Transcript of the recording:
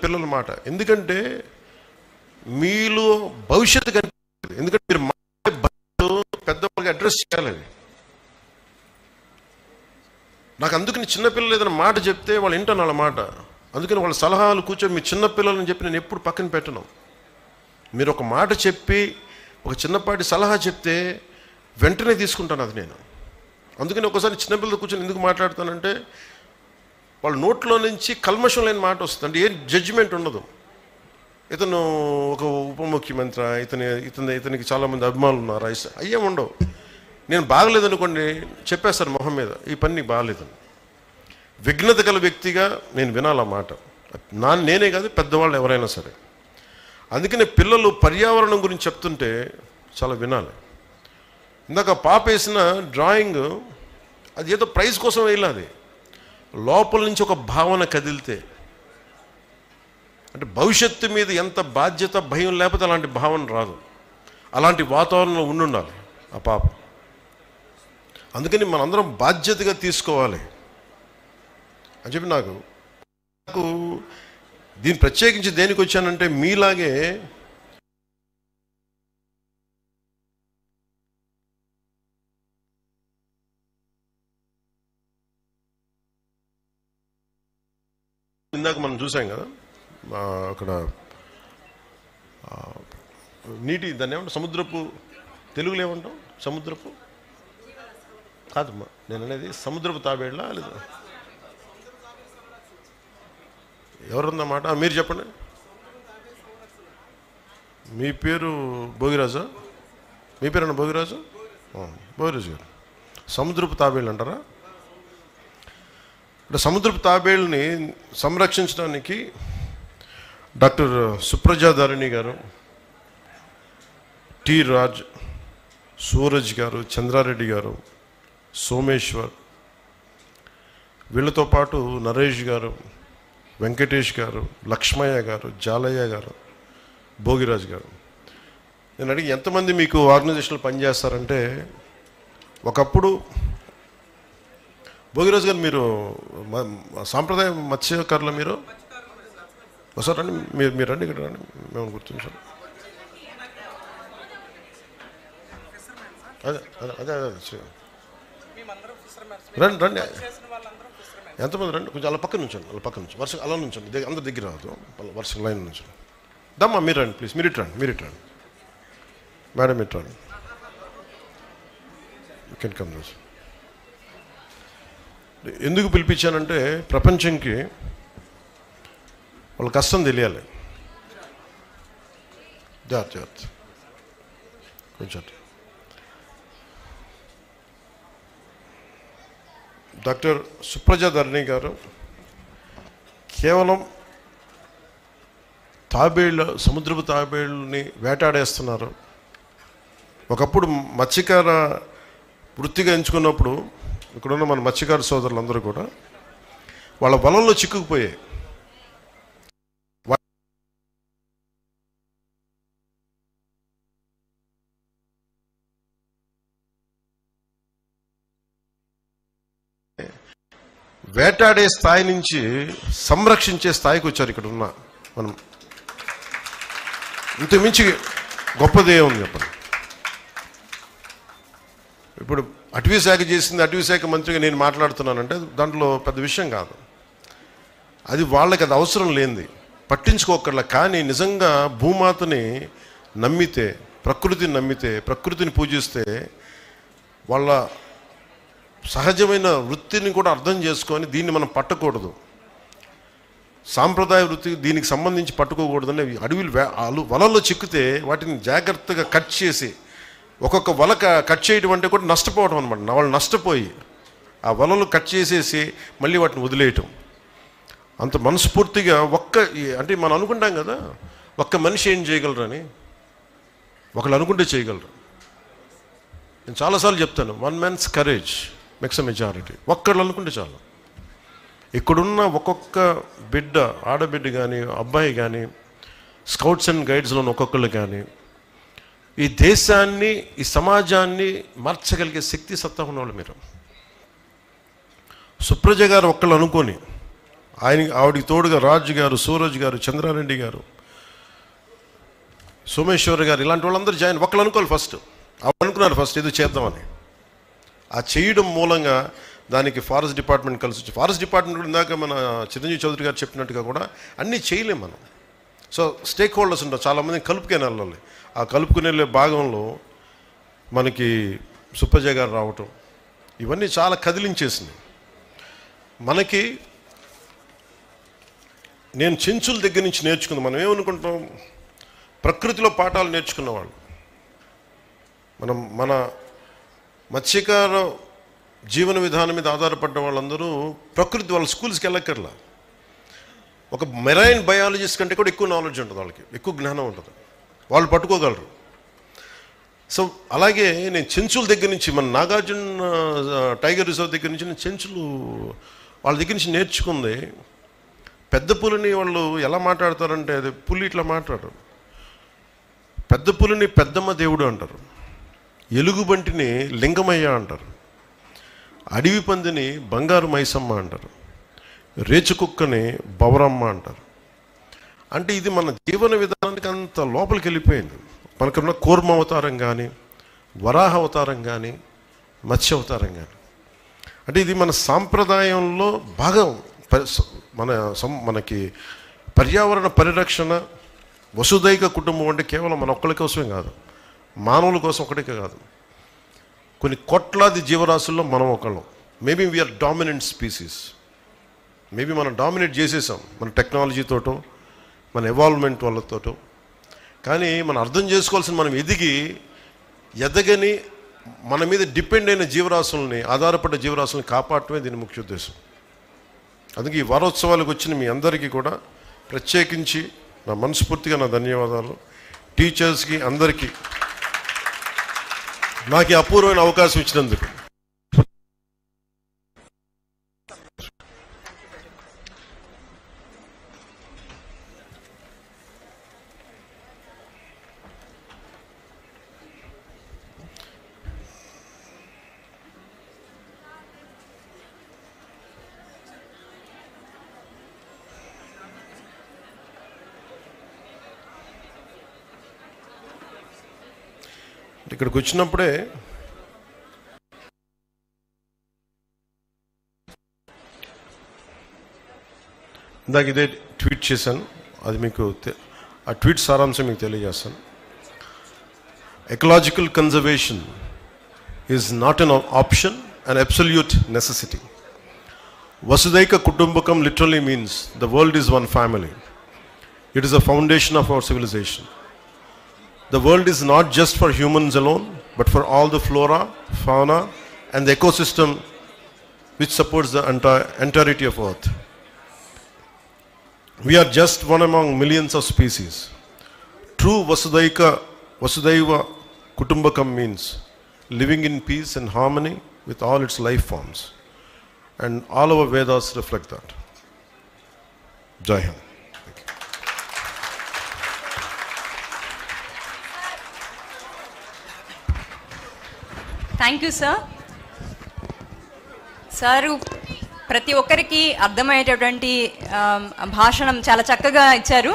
పిల్లల మాట. ఎందుకంటే మీలో భవిష్యత్తు కనిపిస్తుంది. ఎందుకంటే మీరు పెద్దవాళ్ళకి అడ్రస్ చేయాలి. నాకు అందుకని చిన్నపిల్లలు ఏదైనా మాట చెప్తే వాళ్ళు వింటాను వాళ్ళ మాట. అందుకని వాళ్ళ సలహాలు కూర్చొని మీ చిన్నపిల్లలని చెప్పి నేను ఎప్పుడు పక్కన పెట్టను. మీరు ఒక మాట చెప్పి ఒక చిన్నపాటి సలహా చెప్తే వెంటనే తీసుకుంటాను అది నేను. అందుకని ఒకసారి చిన్నపిల్లలు కూర్చొని ఎందుకు మాట్లాడతానంటే వాళ్ళ నోట్లో నుంచి కల్మషం లేని మాట వస్తుంది. అంటే ఏం జడ్జిమెంట్ ఉండదు. ఇతను ఒక ఉప ముఖ్యమంత్రి, ఇతనికి చాలామంది అభిమానులు ఉన్నారు, అయ్యేం ఉండవు. నేను బాగలేదనుకోండి చెప్పేస్తాను మొహం మీద, ఈ పని నీకు బాగలేదని. విఘ్నత గల వ్యక్తిగా నేను వినాలన్నమాట. నేనే కాదు, పెద్దవాళ్ళు ఎవరైనా సరే. అందుకనే పిల్లలు పర్యావరణం గురించి చెప్తుంటే చాలా వినాలి. ఇందాక పాప వేసిన డ్రాయింగ్ అది ఏదో ప్రైజ్ కోసం వేయాలి. లోపల నుంచి ఒక భావన కదిలితే, అంటే భవిష్యత్తు మీద ఎంత బాధ్యత భయం లేకపోతే అలాంటి భావన రాదు. అలాంటి వాతావరణంలో ఉండాలి ఆ పాప. అందుకని మనందరం బాధ్యతగా తీసుకోవాలి అని చెప్పి నాకు దీన్ని ప్రత్యేకించి దేనికి వచ్చానంటే మీలాగే ఇందాక మనం చూసాం కదా అక్కడ నీటి దాన్ని ఏమంటాం, సముద్రపు తెలుగులో ఏమంటాం, సముద్రపు కాదమ్మా నేను అనేది సముద్రపు తాబేళ్ళ లేదా ఎవరుందన్నమాట. మీరు చెప్పండి. మీ పేరు భోగిరాజా? మీ పేరన్నా భోగిరాజు? భోగిరాజు గారు. సముద్రపు తాబేళ్ళు అంటారా? అంటే సముద్రపు తాబేళ్ళని సంరక్షించడానికి డాక్టర్ సుప్రజాధరణి గారు, టి రాజ్, సూరజ్ గారు, చంద్రారెడ్డి గారు, సోమేశ్వర్, వీళ్ళతో పాటు నరేష్ గారు, వెంకటేష్ గారు, లక్ష్మయ్య గారు, జాలయ్య గారు, భోగిరాజు గారు. నేను అడిగి ఎంతమంది మీకు ఆర్గనైజేషన్లో పనిచేస్తారంటే, ఒకప్పుడు భోగిరాజు గారు మీరు సాంప్రదాయ మత్స్యకారులు, మీరు ఒకసారి రండి, మీరు రండి, ఇక్కడ రండి, మేము గుర్తించాం. అదే అదే అదే అదే రండి రండి, ఎంతమంది రండి, కొంచెం అలా పక్కన నుంచండి, అలా పక్కన నుంచి వరుస అలా నుంచండి, అందరి దగ్గర రాదు, వరుస లైన్ నుంచి దమ్మా. మీరు రండి ప్లీజ్, మీరు ఇట్రండి, మీరు ఇట్రండి మేడం, ఇట్రండి. You can come this. ఎందుకు పిలిపించానంటే ప్రపంచంకి వాళ్ళ కష్టం తెలియాలి. జాగ్రత్త కొంచెం. డాక్టర్ సుప్రజాధరణి గారు కేవలం సముద్రపు తాబేళ్ళని వేటాడేస్తున్నారు. ఒకప్పుడు మత్స్యకార వృత్తిగా ఎంచుకున్నప్పుడు ఇక్కడున్న మన మత్స్యకార సోదరులందరూ కూడా వాళ్ళ వలల్లో చిక్కుకుపోయాయి. వేటాడే స్థాయి నుంచి సంరక్షించే స్థాయికి వచ్చారు ఇక్కడ ఉన్న మనం. ఇంతకుమించి గొప్పదే ఉంది చెప్పండి. ఇప్పుడు అటవీ శాఖ చేసింది, అటవీ శాఖ మంత్రిగా నేను మాట్లాడుతున్నానంటే దాంట్లో పెద్ద విషయం కాదు. అది వాళ్ళకి అది అవసరం లేనిది, పట్టించుకోకర్లా. కానీ నిజంగా భూమాతని నమ్మితే, ప్రకృతిని నమ్మితే, ప్రకృతిని పూజిస్తే వాళ్ళ సహజమైన వృత్తిని కూడా అర్థం చేసుకొని దీన్ని మనం పట్టకూడదు, సాంప్రదాయ వృత్తి దీనికి సంబంధించి పట్టుకోకూడదని అడవులు వలల్లో చిక్కితే వాటిని జాగ్రత్తగా కట్ చేసి, ఒక్కొక్క వల కట్ చేయడం అంటే కూడా నష్టపోవడం అనమాట. వాళ్ళు నష్టపోయి ఆ వలలు కట్ చేసేసి మళ్ళీ వాటిని వదిలేయటం. అంత మనస్ఫూర్తిగా అంటే మనం అనుకుంటాం కదా ఒక్క మనిషి ఏం చేయగలరని, ఒకళ్ళు అనుకుంటే చేయగలరు. నేను చాలాసార్లు చెప్తాను, one man's courage makes a majority. ఒక్కళ్ళు అనుకుంటే చాలు. ఇక్కడున్న ఒక్కొక్క బిడ్డ, ఆడబిడ్డ కానీ అబ్బాయి కానీ, స్కౌట్స్ అండ్ గైడ్స్లో ఒక్కొక్కళ్ళు కానీ ఈ దేశాన్ని, ఈ సమాజాన్ని మార్చగలిగే శక్తి సత్తా ఉన్నవాళ్ళు మీరు. సుప్రజ గారు ఒక్కళ్ళు అనుకొని ఆవిడికి తోడుగా రాజు గారు, సూరజ్ గారు, చంద్రారెడ్డి గారు, సోమేశ్వర్ గారు, ఇలాంటి వాళ్ళందరూ జాయిన్. ఒకళ్ళు అనుకోవాలి ఫస్ట్, అనుకున్నారు ఫస్ట్ ఏదో చేద్దామని. ఆ చేయడం మూలంగా దానికి ఫారెస్ట్ డిపార్ట్మెంట్ కలిసి వచ్చి, ఫారెస్ట్ డిపార్ట్మెంట్ కూడా ఇందాక మన చిరంజీవి చౌదరి గారు చెప్పినట్టుగా కూడా అన్నీ చేయలేం మనం. సో స్టేక్ హోల్డర్స్ ఉంటారు, చాలామంది కలుపుకొని వెళ్ళాలి. ఆ కలుపుకుని వెళ్ళే భాగంలో మనకి సుప్పజ గారు రావటం, ఇవన్నీ చాలా కదిలించేసింది మనకి. నేను చెంచుల దగ్గర నుంచి నేర్చుకుంది. మనం ఏమనుకుంటాం, ప్రకృతిలో పాఠాలు నేర్చుకున్నవాళ్ళు మన మత్స్యకార జీవన విధానం మీద ఆధారపడ్డ వాళ్ళందరూ ప్రకృతి, వాళ్ళ స్కూల్స్కి వెళ్ళక్కర్లా. ఒక మెరైన్ బయాలజిస్ట్ కంటే కూడా ఎక్కువ నాలెడ్జ్ ఉంటుంది వాళ్ళకి, ఎక్కువ జ్ఞానం ఉంటుంది, వాళ్ళు పట్టుకోగలరు. సో అలాగే నేను చెంచుల దగ్గర నుంచి, మన నాగార్జున టైగర్ రిజర్వ్ దగ్గర నుంచి నేను చెంచులు వాళ్ళ దగ్గర నుంచి నేర్చుకుంది. పెద్ద పులిని వాళ్ళు ఎలా మాట్లాడతారంటే, అది పులి ఇట్లా మాట్లాడరు. పెద్ద పులిని పెద్దమ్మ దేవుడు అంటారు, ఎలుగుబంటిని లింగమయ్య అంటారు, అడవి పందిని బంగారు మైసమ్మ అంటారు, రేచు కుక్కని బవరమ్మ అంటారు. అంటే ఇది మన జీవన విధానానికి అంత లోపలికి వెళ్ళిపోయింది. మనకున్న కూర్మ అవతారం కానీ, వరాహ అవతారం కానీ, మత్స్య అవతారం కానీ, అంటే ఇది మన సాంప్రదాయంలో భాగం. మనకి పర్యావరణ పరిరక్షణ, వసుదైక కుటుంబం అంటే కేవలం మన ఒక్కరి కోసమే కాదు, మానవుల కోసం ఒకటికే కాదు, కొన్ని కోట్లాది జీవరాశుల్లో మనం ఒకళ్ళం. Maybe we are dominant species. Maybe మనం డామినేట్ చేసేసాం మన టెక్నాలజీతోటో, మన ఎవాల్వ్మెంట్ వాళ్ళతోటో. కానీ మనం అర్థం చేసుకోవాల్సిన, మనం ఎదగని మన మీద డిపెండ్ అయిన జీవరాశుల్ని, ఆధారపడ్డ జీవరాశుల్ని కాపాడటమే దీని ముఖ్య ఉద్దేశం. అందుకే ఈ వారోత్సవాలకు వచ్చిన మీ అందరికీ కూడా ప్రత్యేకించి నా మనస్ఫూర్తిగా నా ధన్యవాదాలు. టీచర్స్కి అందరికీ నాకు ఈ అపూర్వమైన అవకాశం ఇచ్చినందుకు. ఇక్కడికి వచ్చినప్పుడే ఇందాక ఇదే ట్వీట్ చేశాను, అది మీకు ఆ ట్వీట్ సారాంశం మీకు తెలియజేస్తాను. Ecological conservation is not an option, an absolute necessity. వసుదైక కుటుంబకం literally means the world is one family. It is a foundation of our civilization. The world is not just for humans alone, but for all the flora, fauna, and the ecosystem which supports the entirety of Earth. We are just one among millions of species. True Vasudhaiva Kutumbakam means living in peace and harmony with all its life forms. And all our Vedas reflect that. Jai Hind. Thank you sir. Sir ప్రతి ఒక్కరికి అర్థమయ్యేటటువంటి భాషణం చాలా చక్కగా ఇచ్చారు.